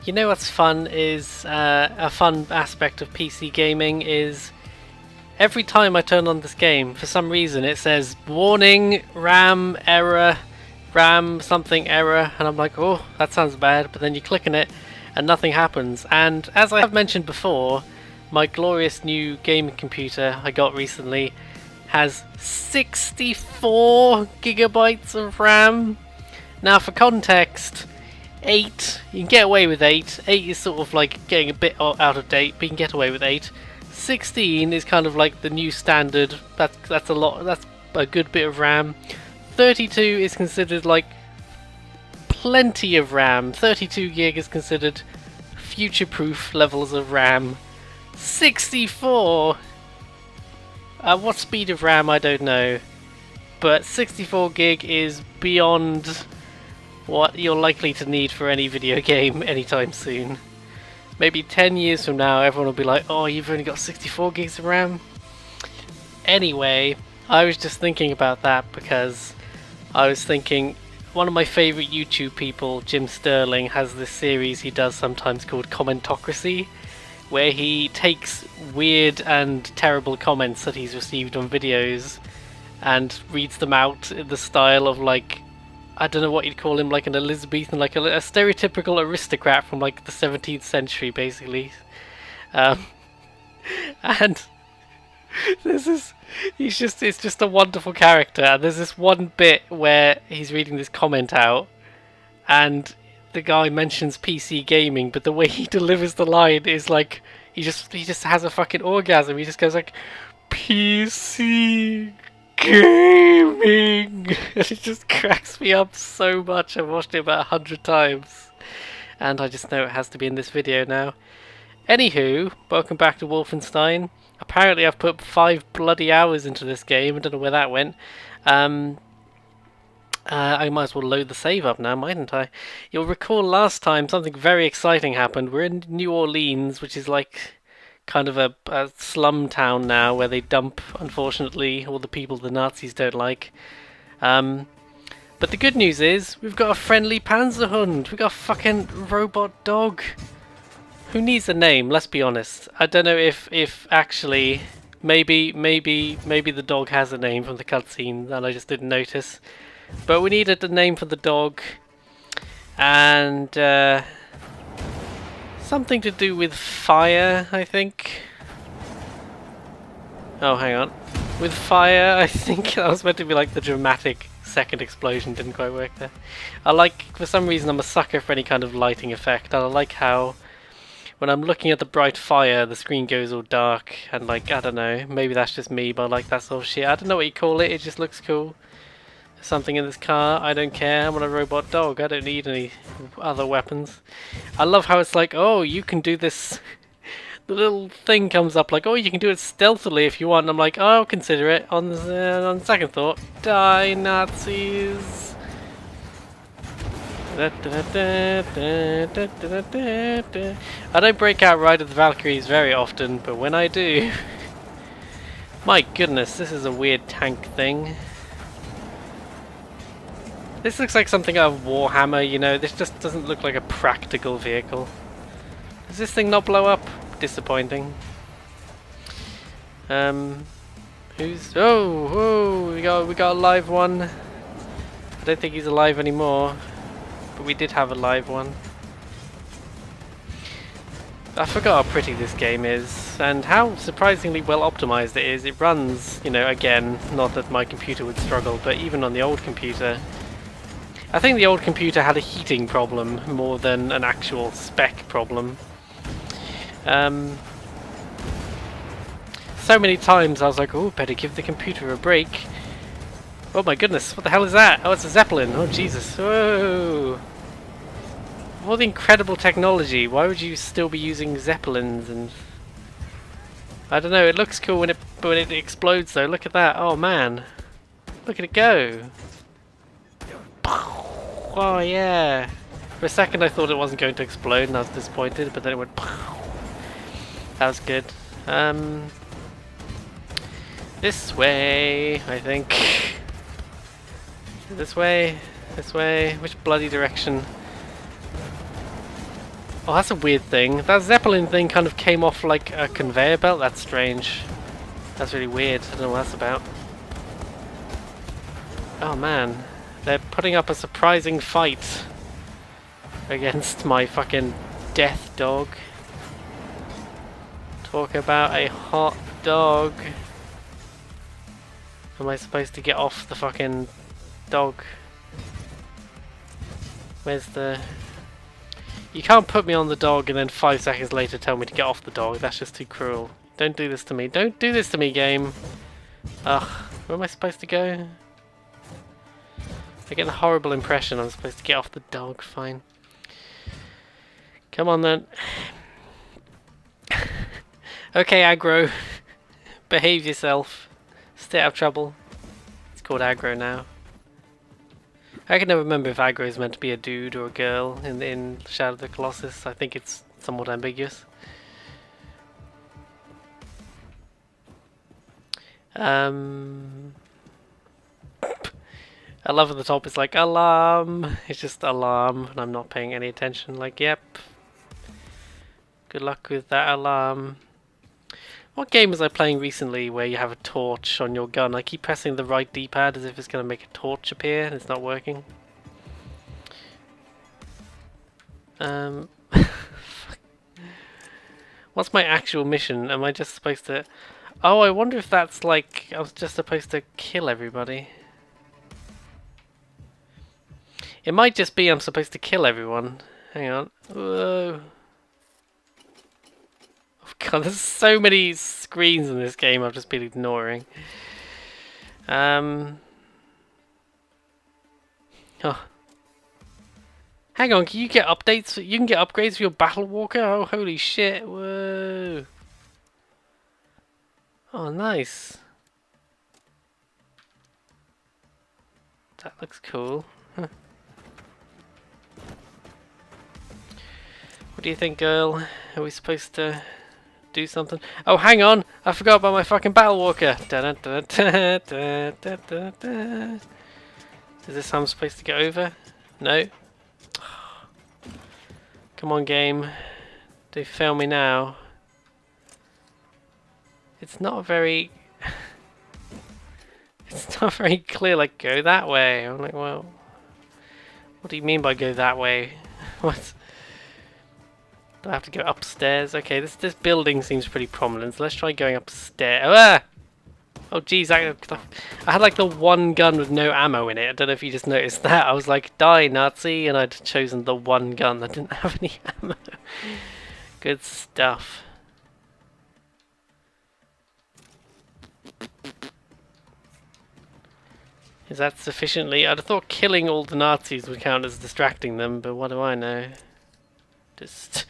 You know what's fun is a fun aspect of PC gaming is every time I turn on this game, for some reason it says warning, RAM error, RAM something error, and I'm like, oh, that sounds bad. But then you click on it and nothing happens. And as I have mentioned before, my glorious new gaming computer I got recently has 64 gigabytes of RAM. Now, for context, 8, you can get away with 8. 8 is sort of like getting a bit out of date, but you can get away with 8. 16 is kind of like the new standard. That's a lot. That's a good bit of RAM. 32 is considered like plenty of RAM. 32 gig is considered future-proof levels of RAM. 64. What speed of RAM I don't know, but 64 gig is beyond what you're likely to need for any video game anytime soon. Maybe 10 years from now everyone will be like, oh, you've only got 64 gigs of RAM? Anyway, I was just thinking about that because I was thinking one of my favourite YouTube people, Jim Sterling, has this series he does sometimes called Commentocracy, where he takes weird and terrible comments that he's received on videos and reads them out in the style of, like, I don't know what you'd call him, like an Elizabethan, like a stereotypical aristocrat from like the 17th century, basically. And it's just a wonderful character. And there's this one bit where he's reading this comment out, and the guy mentions PC gaming, but the way he delivers the line is like he just has a fucking orgasm. He just goes like, PC gaming. It just cracks me up so much. I've watched it about 100 times, and I just know it has to be in this video now. Anywho, welcome back to Wolfenstein. Apparently I've put 5 bloody hours into this game. I don't know where that went. I might as well load the save up now, mightn't I? You'll recall last time something very exciting happened. We're in New Orleans, which is like kind of a slum town now, where they dump, unfortunately, all the people the Nazis don't like. But the good news is, we've got a friendly Panzerhund. We've got a fucking robot dog. Who needs a name? Let's be honest. I don't know if actually, maybe the dog has a name from the cutscene and I just didn't notice. But we needed a name for the dog, and something to do with fire, I think. Oh, hang on. With fire, I think that was meant to be like the dramatic second explosion. Didn't quite work there. For some reason, I'm a sucker for any kind of lighting effect. I like how when I'm looking at the bright fire, the screen goes all dark, and like, I don't know, maybe that's just me, but I like that sort of shit. I don't know what you call it, it just looks cool. Something in this car, I don't care, I'm on a robot dog, I don't need any other weapons. I love how it's like, oh, you can do this, the little thing comes up like, oh, you can do it stealthily if you want, and I'm like, oh, I'll consider it, on second thought. Die, Nazis! I don't break out Ride of the Valkyries very often, but when I do, my goodness, this is a weird tank thing. This looks like something out of Warhammer, you know, this just doesn't look like a practical vehicle. Does this thing not blow up? Disappointing. Who's... Oh, we got a live one. I don't think he's alive anymore, but we did have a live one. I forgot how pretty this game is, and how surprisingly well optimized it is. It runs, you know, again, not that my computer would struggle, but even on the old computer, I think the old computer had a heating problem more than an actual spec problem. So many times I was like, oh, better give the computer a break. Oh my goodness, what the hell is that? Oh, it's a Zeppelin. Oh, Jesus. Whoa. All the incredible technology, why would you still be using Zeppelins? And I don't know, it looks cool when it explodes though. Look at that. Oh man. Look at it go. Oh yeah. For a second I thought it wasn't going to explode and I was disappointed, but then it went. That was good. This way, I think. This way, which bloody direction? Oh, that's a weird thing. That Zeppelin thing kind of came off like a conveyor belt. That's strange. That's really weird. I don't know what that's about. Oh man. They're putting up a surprising fight against my fucking death dog. Talk about a hot dog. Am I supposed to get off the fucking dog? Where's the... You can't put me on the dog and then 5 seconds later tell me to get off the dog. That's just too cruel. Don't do this to me. Don't do this to me, game. Ugh. Where am I supposed to go? I get the horrible impression I'm supposed to get off the dog. Fine. Come on then. Okay, aggro. Behave yourself. Stay out of trouble. It's called aggro now. I can never remember if aggro is meant to be a dude or a girl in Shadow of the Colossus. I think it's somewhat ambiguous. I love at the top it's like alarm. It's just alarm and I'm not paying any attention. Like, yep. Good luck with that alarm. What game was I playing recently where you have a torch on your gun? I keep pressing the right D-pad as if it's going to make a torch appear and it's not working. What's my actual mission? Am I just supposed to... Oh, I wonder if that's like... I was just supposed to kill everybody. It might just be I'm supposed to kill everyone. Hang on. Whoa. God, there's so many screens in this game I've just been ignoring. Oh. Hang on, can you get updates? You can get upgrades for your Battle Walker? Oh, holy shit. Whoa. Oh, nice. That looks cool. Huh. What do you think, girl? Are we supposed to... do something? Oh, hang on! I forgot about my fucking Battle Walker! Is this how I'm supposed to get over? No? Come on, game. They fail me now. It's not very... it's not very clear, like, go that way. I'm like, well... What do you mean by go that way? What? Do I have to go upstairs? Okay, this building seems pretty prominent, so let's try going upstairs. Ah! Oh jeez, I had like the one gun with no ammo in it. I don't know if you just noticed that. I was like, die Nazi, and I'd chosen the one gun that didn't have any ammo. Good stuff. Is that sufficiently? I'd have thought killing all the Nazis would count as distracting them, but what do I know? Just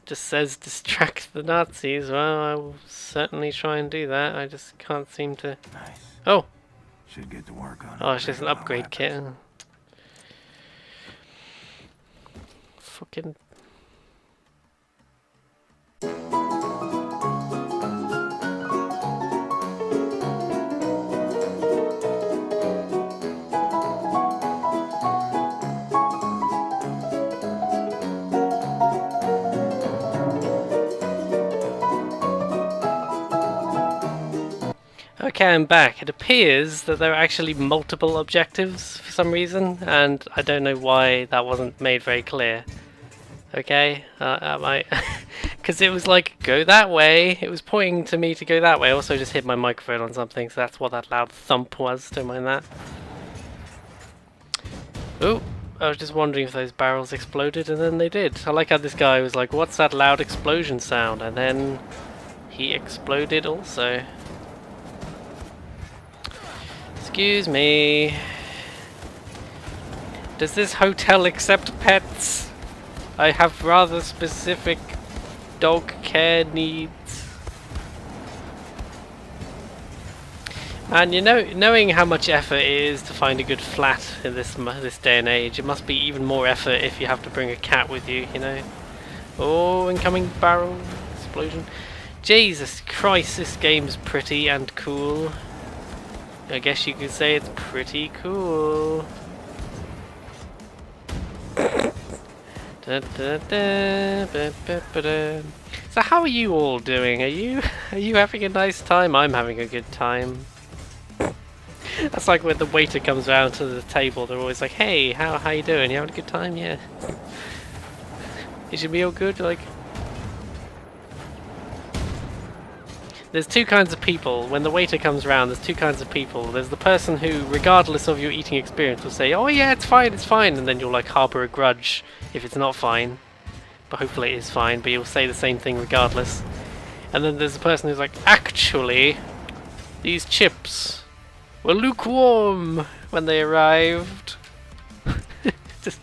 says distract the Nazis. Well, I will certainly try and do that. I just can't seem to... Nice. Oh! Should get to work on it. Oh, it's just an upgrade kit. Fucking... Okay, I'm back. It appears that there are actually multiple objectives for some reason, and I don't know why that wasn't made very clear. Okay, because it was like, go that way. It was pointing to me to go that way. I also just hit my microphone on something, so that's what that loud thump was. Don't mind that. Oh, I was just wondering if those barrels exploded, and then they did. I like how this guy was like, what's that loud explosion sound? And then he exploded also. Excuse me. Does this hotel accept pets? I have rather specific dog care needs. And you know, knowing how much effort it is to find a good flat in this day and age, it must be even more effort if you have to bring a cat with you, you know. Oh, incoming barrel explosion. Jesus Christ, this game's pretty and cool. I guess you could say it's pretty cool. Da, da, da, ba, ba, ba, da. So how are you all doing? Are you having a nice time? I'm having a good time. That's like when the waiter comes round to the table, they're always like, "Hey, how you doing? You having a good time? Yeah. Is your meal good?" Like, there's two kinds of people. When the waiter comes round, there's two kinds of people. There's the person who, regardless of your eating experience, will say, "Oh yeah, it's fine," and then you'll like harbour a grudge if it's not fine. But hopefully it is fine, but you'll say the same thing regardless. And then there's the person who's like, "Actually, these chips were lukewarm when they arrived. Just,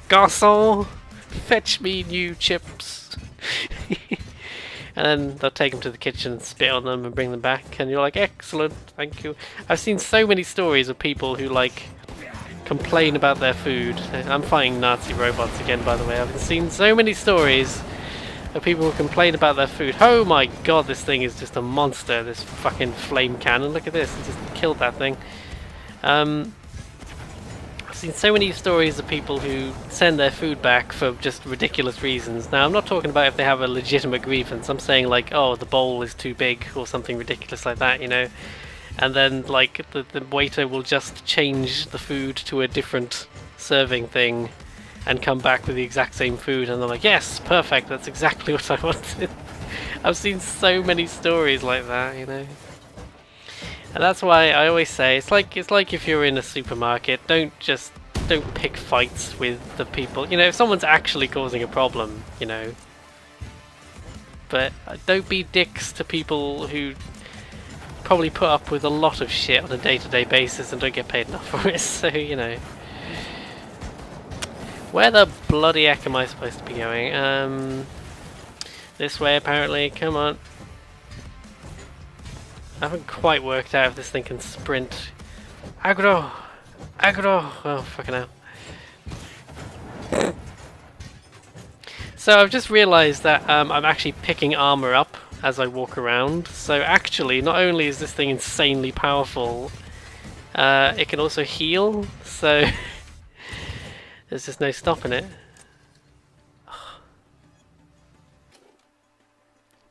garçon, fetch me new chips." And then they'll take them to the kitchen and spit on them and bring them back, and you're like, "Excellent, thank you." I've seen so many stories of people who like complain about their food. I'm fighting Nazi robots again, by the way. I've seen so many stories of people who complain about their food. Oh my god, this thing is just a monster, this fucking flame cannon. Look at this, it just killed that thing. I've seen so many stories of people who send their food back for just ridiculous reasons. Now, I'm not talking about if they have a legitimate grievance. I'm saying like, oh, the bowl is too big or something ridiculous like that, you know? And then like the waiter will just change the food to a different serving thing and come back with the exact same food, and they're like, "Yes, perfect, that's exactly what I wanted." I've seen so many stories like that, you know. And that's why I always say it's like if you're in a supermarket, don't pick fights with the people. You know, if someone's actually causing a problem, you know. But don't be dicks to people who probably put up with a lot of shit on a day-to-day basis and don't get paid enough for it. So, you know. Where the bloody heck am I supposed to be going? This way apparently, come on. I haven't quite worked out if this thing can sprint. Aggro! Aggro! Oh, fucking hell. So I've just realised that I'm actually picking armour up as I walk around. So actually, not only is this thing insanely powerful, it can also heal, so there's just no stopping it.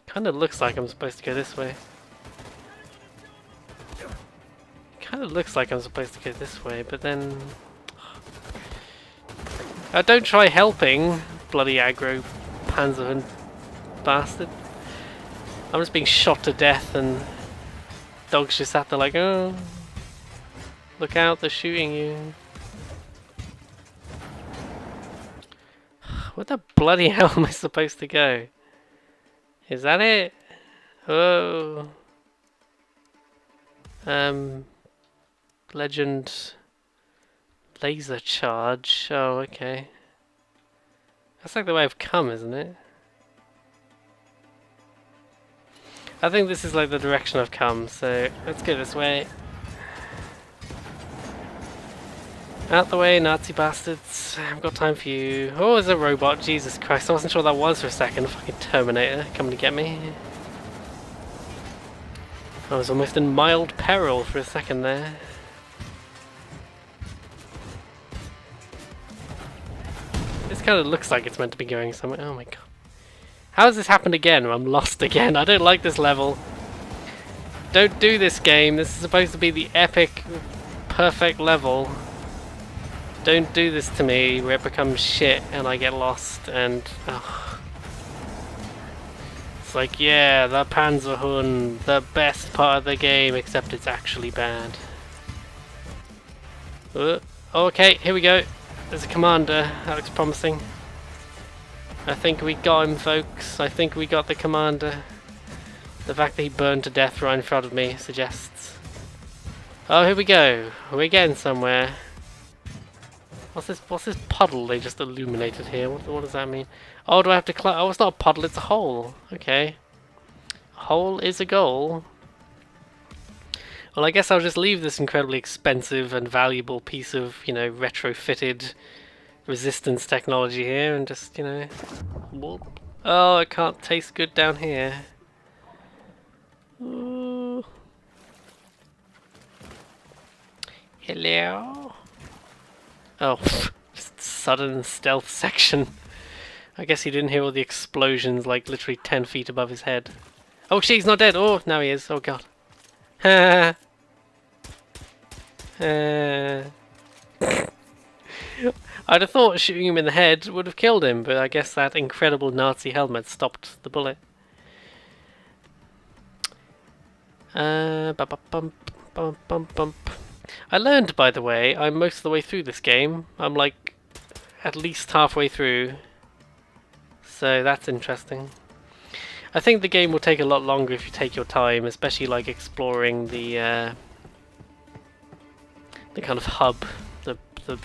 Kind of looks like I'm supposed to go this way. Kind of looks like I'm supposed to go this way, but then... don't try helping, bloody aggro panzer bastard. I'm just being shot to death and dogs just sat there like, "Oh, look out, they're shooting you." Where the bloody hell am I supposed to go? Is that it? Oh. Legend laser charge. Oh, okay. That's like the way I've come, isn't it? I think this is like the direction I've come, so let's go this way. Out the way, Nazi bastards. I haven't got time for you. Oh, there's a robot. Jesus Christ, I wasn't sure what that was for a second. Fucking Terminator coming to get me. I was almost in mild peril for a second there. This kind of looks like it's meant to be going somewhere. Oh my god. How has this happened again? I'm lost again. I don't like this level. Don't do this game. This is supposed to be the epic, perfect level. Don't do this to me where it becomes shit and I get lost and... Oh. It's like, yeah, the Panzerhund, the best part of the game, except it's actually bad. Okay, here we go. There's a commander. That looks promising. I think we got him, folks. I think we got the commander. The fact that he burned to death right in front of me suggests... Oh, here we go. We're getting somewhere. What's this puddle they just illuminated here? What does that mean? Oh, do I have to climb? Oh, it's not a puddle, it's a hole. Okay. A hole is a goal. Well, I guess I'll just leave this incredibly expensive and valuable piece of, you know, retrofitted resistance technology here and just, you know... Whoop. Oh, it can't taste good down here. Ooh. Hello? Oh, just sudden stealth section. I guess he didn't hear all the explosions like literally 10 feet above his head. Oh shit, he's not dead. Oh, now he is. Oh god. I'd have thought shooting him in the head would have killed him, but I guess that incredible Nazi helmet stopped the bullet. Bump. I learned, by the way, I'm most of the way through this game. I'm like at least halfway through. So that's interesting. I think the game will take a lot longer if you take your time, especially like exploring the kind of hub, the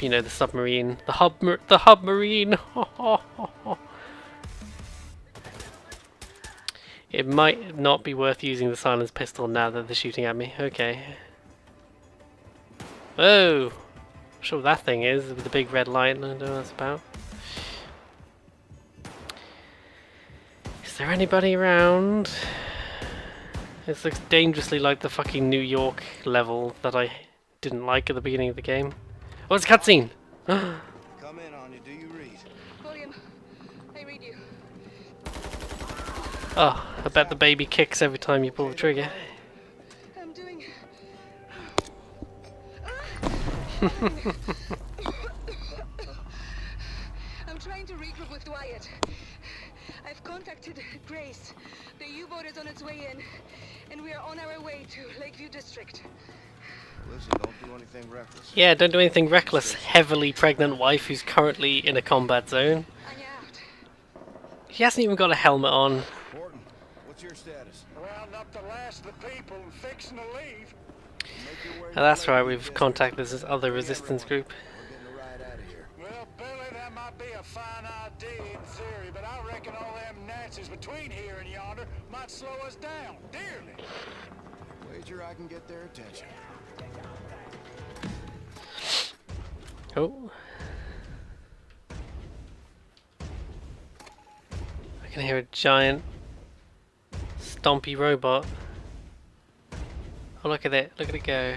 you know, the submarine, the hub marine. It might not be worth using the silenced pistol now that they're shooting at me. Okay. Oh, I'm sure what that thing is with the big red light. I don't know what that's about. Is there anybody around? This looks dangerously like the fucking New York level that I didn't like at the beginning of the game. Oh, it's a cutscene! Come in on you, do you read? William, I read you. Oh, I bet the baby kicks every time you pull the trigger. I'm doing... I'm trying to regroup with Wyatt. I've contacted Grace. The U-boat is on its way in, and we are on our way to Lakeview District. Listen, don't do anything reckless. Yeah, don't do anything reckless, heavily pregnant wife who's currently in a combat zone. I'm out. He hasn't even got a helmet on. Horton, what's your status? Round up the last of the people and fixing to leave. Make your way Oh, that's right, we've contacted this other resistance group. We're getting a ride out of here. Well, Billy, that might be a fine idea in theory, but I reckon all them Nazis between here and yonder might slow us down, dearly. Wager I can get their attention. Oh. I can hear a giant stompy robot. Oh, look at it go.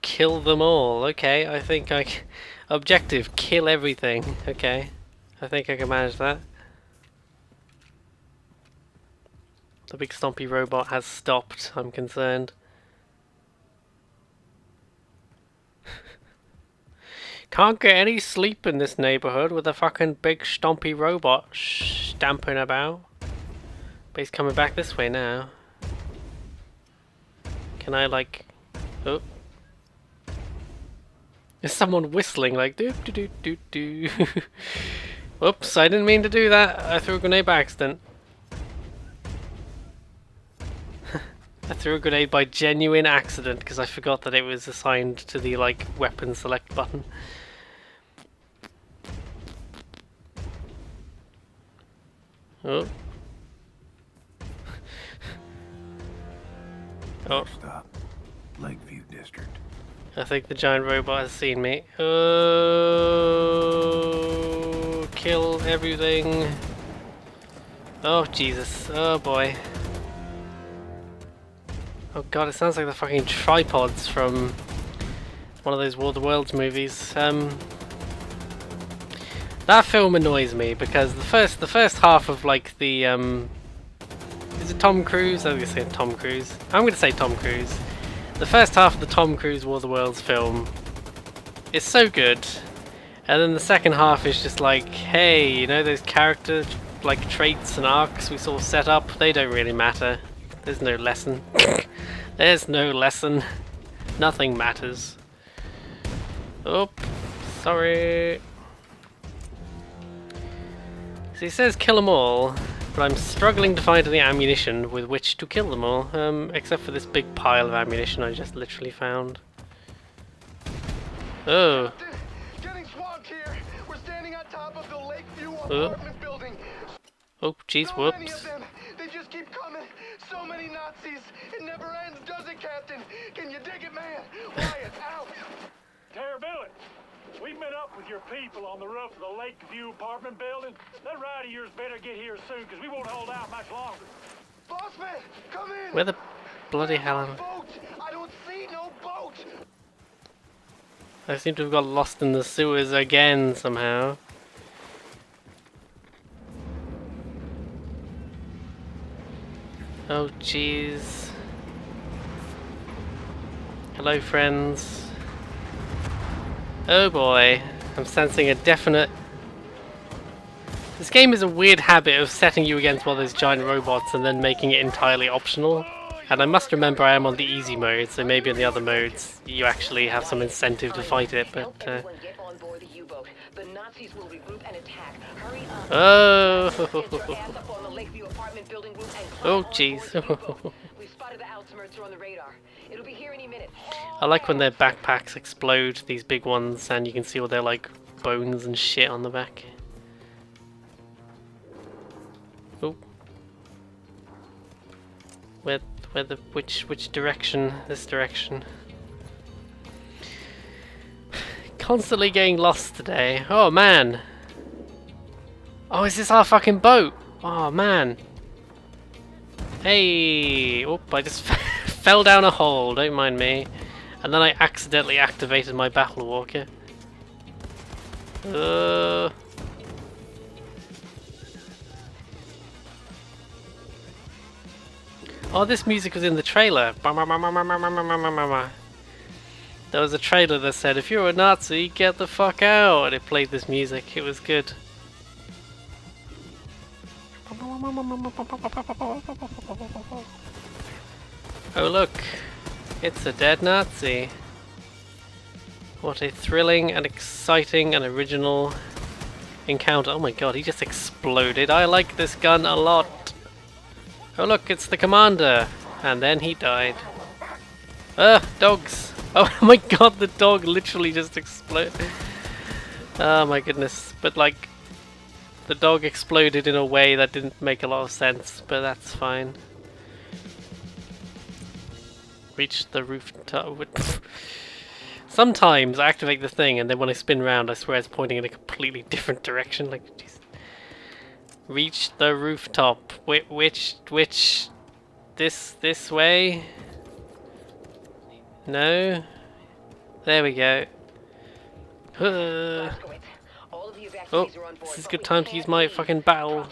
Kill them all. Okay, I think objective, kill everything. Okay, I think I can manage that. The big stompy robot has stopped, I'm concerned. Can't get any sleep in this neighborhood with a fucking big stompy robot stamping about. But he's coming back this way now. Can I like... Oh. There's someone whistling like doo doo doo doo doo. Oops, I didn't mean to do that. I threw a grenade by accident. I threw a grenade by genuine accident because I forgot that it was assigned to the like weapon select button. Oh. Oh. Stop. Lakeview District. I think the giant robot has seen me. Oh, kill everything. Oh Jesus. Oh boy. Oh god, it sounds like the fucking tripods from one of those War of the Worlds movies. That film annoys me because the first half of like the is it Tom Cruise? I was gonna say Tom Cruise. I'm gonna say Tom Cruise. The first half of the Tom Cruise War of the Worlds film is so good, and then the second half is just like, hey, you know those character like traits and arcs we sort of set up? They don't really matter. There's no lesson. There's no lesson. Nothing matters. Oh, sorry. So he says kill them all, but I'm struggling to find any ammunition with which to kill them all, except for this big pile of ammunition I just literally found. Oh. Getting swamped here. We're standing on top of the Lakeview apartment building. Oh, jeez, So many whoops. of them. They just keep coming. So many Nazis. It never ends, does it, Captain? Can you dig it, man? Wyatt, out. Billy, we've met up with your people on the roof of the Lakeview apartment building. That ride of yours better get here soon, because we won't hold out much longer. Bossman, come in. Where the bloody hell am I? Boat. I don't see no boat. I seem to have got lost in the sewers again somehow. Oh jeez. Hello friends. Oh boy, I'm sensing a definite... This game is a weird habit of setting you against one of those giant robots and then making it entirely optional. And I must remember I am on the easy mode, so maybe in the other modes you actually have some incentive to fight it, but... Oh! Oh jeez. I like when their backpacks explode, these big ones, and you can see all their like bones and shit on the back. Oh. Which direction? This direction. Constantly getting lost today. Oh man. Oh, is this our fucking boat? Oh man. Hey. Oop, I just fell down a hole, don't mind me. And then I accidentally activated my battle walker. Oh, this music was in the trailer. There was a trailer that said, if you're a Nazi, get the fuck out. And it played this music. It was good. Oh look, it's a dead Nazi. What a thrilling and exciting and original encounter. Oh my god, he just exploded. I like this gun a lot. Oh look, it's the commander. And then he died. Dogs. Oh my god, the dog literally just exploded. Oh my goodness. But like, the dog exploded in a way that didn't make a lot of sense, but that's fine. Reach the rooftop. Sometimes I activate the thing and then when I spin around I swear it's pointing in a completely different direction. Like, geez. Reach the rooftop. Which? This way? No? There we go. Oh, this is a good time to use my fucking battle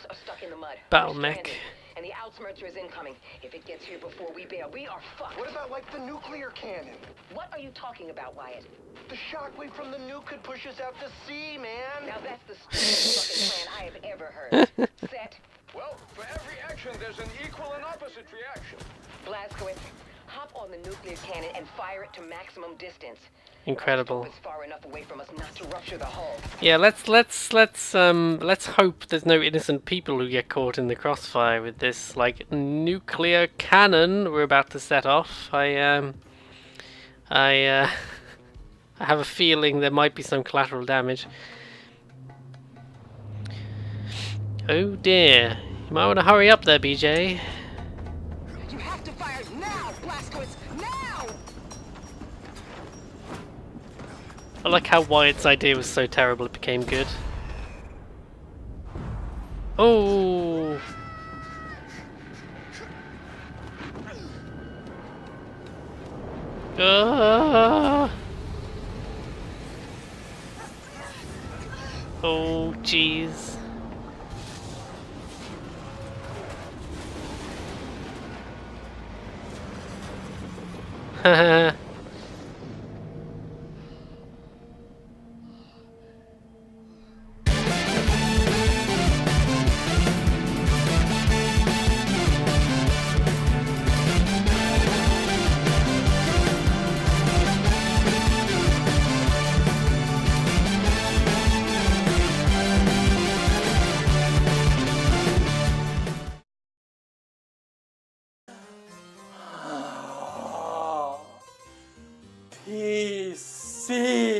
mech. And the Outsmerter is incoming. If it gets here before we bail, we are fucked. What about, like, the nuclear cannon? What are you talking about, Wyatt? The shockwave from the nuke could push us out to sea, man. Now that's the stupidest fucking plan I have ever heard. Set. Well, for every action, there's an equal and opposite reaction. Blazkowicz, hop on the nuclear cannon and fire it to maximum distance. Incredible. It's far enough away from us not to rupture the hull. Yeah, let's hope there's no innocent people who get caught in the crossfire with this like nuclear cannon we're about to set off. I have a feeling there might be some collateral damage. Oh dear. You might want to hurry up there, BJ. You have to fire now, Blazkowicz, now! I like how Wyatt's idea was so terrible it became good. Oh! Oh, jeez. Haha. PC.